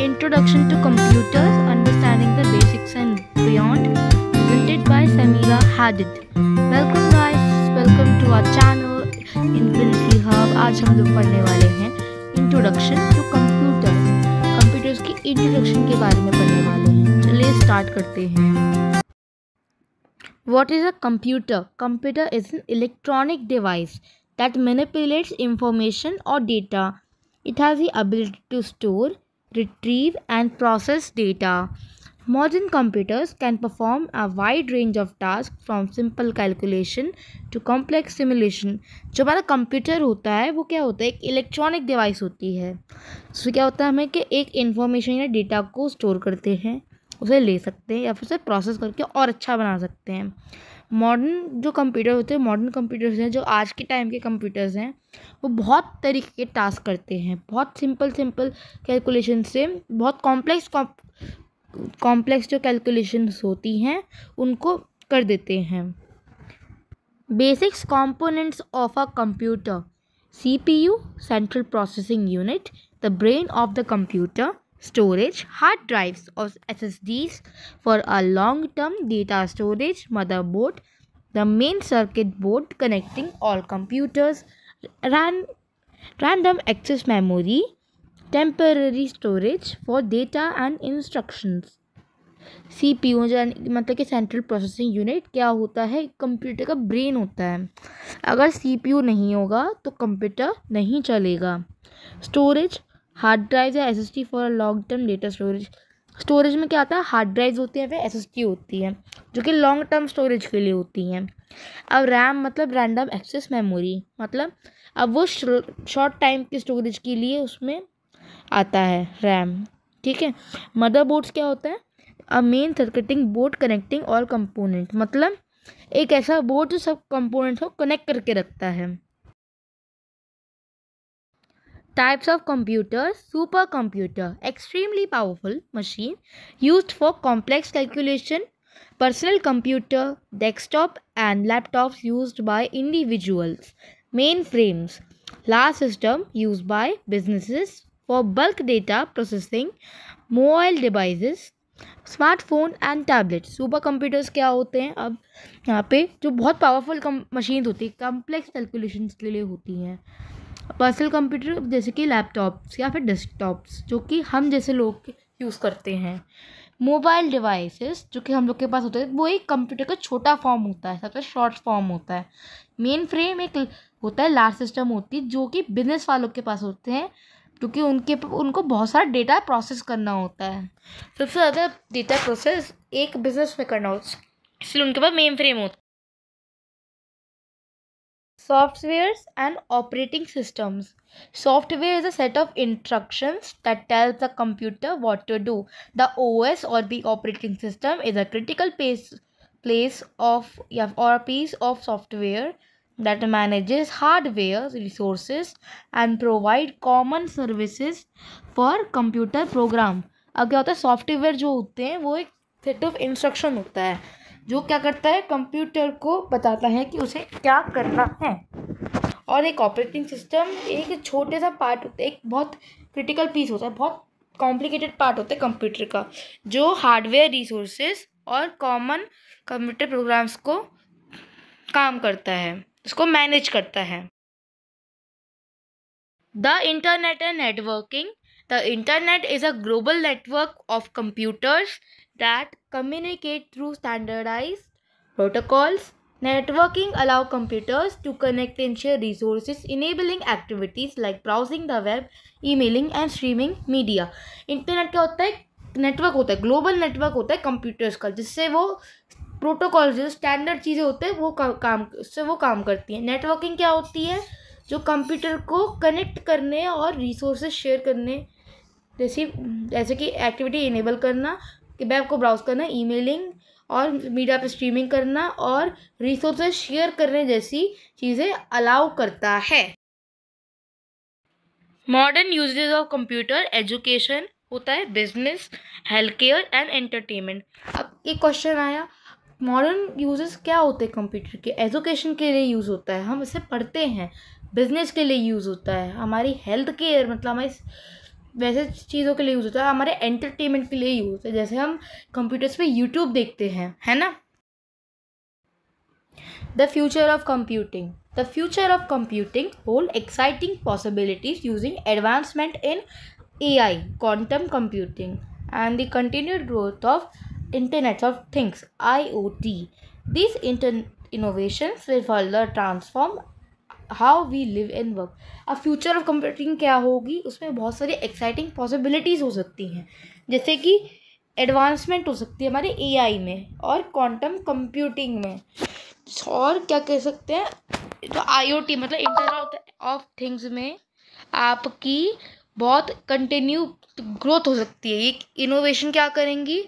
Introduction to Computers, Understanding the Basics and Beyond, presented by Samira Hadid. Welcome guys, welcome to our channel Infinity Hub. आज हम लोग पढ़ने वाले हैं Introduction to Computers. Computers की Introduction के बारे में पढ़ने वाले हैं. चलिए स्टार्ट करते हैं. What is a computer? Computer is an electronic device that manipulates information or data. It has the ability to store, retrieve and process data. Modern computers can perform a wide range of tasks from simple calculation to complex simulation. जो हमारा computer होता है वो क्या होता है, एक electronic device होती है. उसमें क्या होता है, हमें कि एक इन्फॉर्मेशन या डेटा को स्टोर करते हैं, उसे ले सकते हैं या फिर उसे प्रोसेस करके और अच्छा बना सकते हैं. मॉडर्न जो कंप्यूटर होते हैं, मॉडर्न कंप्यूटर्स हैं, जो आज के टाइम के कंप्यूटर्स हैं, वो बहुत तरीके के टास्क करते हैं. बहुत सिंपल कैलकुलेशन से बहुत कॉम्प्लेक्स जो कैलकुलेशंस होती हैं उनको कर देते हैं. Basics components of a computer: CPU, central processing unit, the brain of the computer, storage, hard drives or SSDs for a long-term data storage, motherboard, the main circuit board connecting all computers, random access memory, temporary storage for data and instructions. CPU जो मतलब कि central processing unit क्या होता है, computer का brain होता है. अगर CPU नहीं होगा तो कंप्यूटर नहीं चलेगा. स्टोरेज, हार्ड ड्राइव या SSD for long term data storage. Storage में क्या आता है, हार्ड ड्राइव होती है, फिर SSD होती है जो कि लॉन्ग टर्म स्टोरेज के लिए होती हैं. अब रैम मतलब रैंडम एक्सेस मेमोरी, मतलब अब वो शॉर्ट टाइम की स्टोरेज के लिए उसमें आता है रैम. ठीक है. मदरबोर्ड्स क्या होता है, अ main circuiting board connecting all component, मतलब एक ऐसा बोर्ड जो सब कंपोनेंट्स को कनेक्ट करके रखता है. Types of computers: supercomputer, extremely powerful machine used for complex calculation. Personal computer, desktop and laptops used by individuals. Mainframes, large system used by businesses for bulk data processing. Mobile devices, smartphone and tablet. Super computers क्या होते हैं, अब यहाँ पे जो बहुत powerful machine होती है, कम्प्लेक्स कैलकुलेशंस के लिए होती हैं. पर्सनल कंप्यूटर जैसे कि लैपटॉप्स या फिर डेस्कटॉप्स जो कि हम जैसे लोग यूज़ करते हैं. मोबाइल डिवाइसेस जो कि हम लोग के पास होते हैं, वो एक कंप्यूटर का छोटा फॉर्म होता है, सबसे शॉर्ट फॉर्म होता है. मेन फ्रेम एक होता है, लार्ज सिस्टम होती है जो कि बिजनेस वालों के पास होते हैं क्योंकि उनको बहुत सारा डेटा प्रोसेस करना होता है. सबसे ज़्यादा डेटा प्रोसेस एक बिजनेस में करना होता है, इसलिए उनके पास मेन फ्रेम होता है. Softwares and operating systems. Software is a set of instructions that tells the computer what to do. The OS or the operating system is a critical piece of software that manages hardware resources and provide common services for computer program. अब क्या होता है, software जो होते हैं वो एक set of instruction होता है जो क्या करता है, कंप्यूटर को बताता है कि उसे क्या करना है. और एक ऑपरेटिंग सिस्टम एक छोटे सा पार्ट होता है, एक बहुत क्रिटिकल पीस होता है, बहुत कॉम्प्लिकेटेड पार्ट होता है कंप्यूटर का, जो हार्डवेयर रिसोर्सेज और कॉमन कंप्यूटर प्रोग्राम्स को काम करता है, उसको मैनेज करता है. The internet and networking. The internet is a global network of computers that communicate through standardized protocols. Networking allow computers to connect and share resources, enabling activities like browsing the web, emailing and streaming media. Internet क्या होता है, network होता है, global network होता है computers का, जिससे वो प्रोटोकॉल जो स्टैंडर्ड चीज़ें होते हैं वो काम करती हैं. नेटवर्किंग क्या होती है, जो कंप्यूटर को कनेक्ट करने और रिसोर्सेज शेयर करने जैसे कि एक्टिविटी इनेबल करना, कि वेब को ब्राउज करना, ईमेलिंग और मीडिया पे स्ट्रीमिंग करना और रिसोर्सेज शेयर करने जैसी चीज़ें अलाउ करता है. Modern uses of computer: education होता है, business, health care and entertainment. अब एक क्वेश्चन आया, मॉडर्न यूजेस क्या होते हैं कंप्यूटर के. एजुकेशन के लिए यूज़ होता है, हम इसे पढ़ते हैं. बिजनेस के लिए यूज़ होता है, हमारी हेल्थ केयर मतलब हमारी वैसे चीज़ों के लिए यूज़ होता है, हमारे एंटरटेनमेंट के लिए यूज़ होता है। जैसे हम कंप्यूटर्स पे यूट्यूब देखते हैं, है ना। The future of computing. The future of computing hold exciting possibilities using advancement in AI, quantum computing, and the continued growth of Internet of Things (IoT). These innovations will further transform how we live and work. अब future of computing क्या होगी, उसमें बहुत सारी exciting possibilities हो सकती हैं, जैसे कि एडवांसमेंट हो सकती है हमारे एआई में और क्वांटम कंप्यूटिंग में, और क्या कह सकते हैं, तो आईओटी मतलब इंटरनेट ऑफ थिंग्स में आपकी बहुत कंटिन्यू ग्रोथ हो सकती है। ये इनोवेशन क्या करेंगी,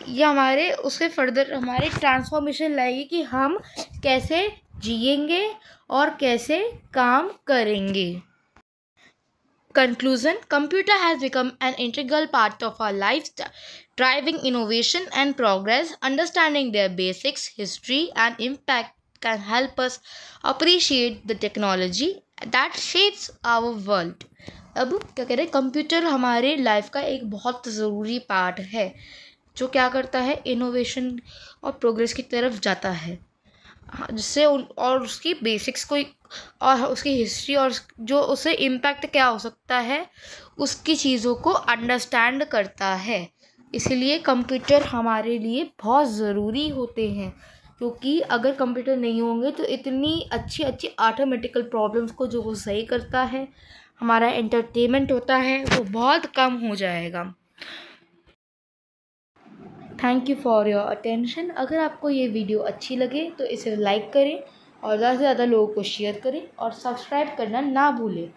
ये हमारे उससे फर्दर हमारे ट्रांसफॉर्मेशन लाएगी कि हम कैसे जिएंगे और कैसे काम करेंगे। Conclusion: Computer has become an integral part of our lives, driving innovation and progress. Understanding their basics, history, and impact can help us appreciate the technology that shapes our world. अब क्या कह रहे हैं, कंप्यूटर हमारे life का एक बहुत ज़रूरी पार्ट है, जो क्या करता है, इनोवेशन और प्रोग्रेस की तरफ जाता है, जिससे और उसकी बेसिक्स को और उसकी हिस्ट्री और जो उसे इम्पैक्ट क्या हो सकता है उसकी चीज़ों को अंडरस्टैंड करता है। इसलिए कंप्यूटर हमारे लिए बहुत ज़रूरी होते हैं, क्योंकि अगर कंप्यूटर नहीं होंगे तो इतनी अच्छी अच्छी ऑटोमेटिकल प्रॉब्लम्स को जो वो सही करता है, हमारा एंटरटेनमेंट होता है, वो बहुत कम हो जाएगा। Thank you for your attention. अगर आपको ये वीडियो अच्छी लगे तो इसे लाइक करें और ज़्यादा से ज़्यादा लोगों को शेयर करें और सब्सक्राइब करना ना भूलें।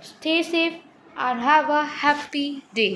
Stay safe and have a happy day.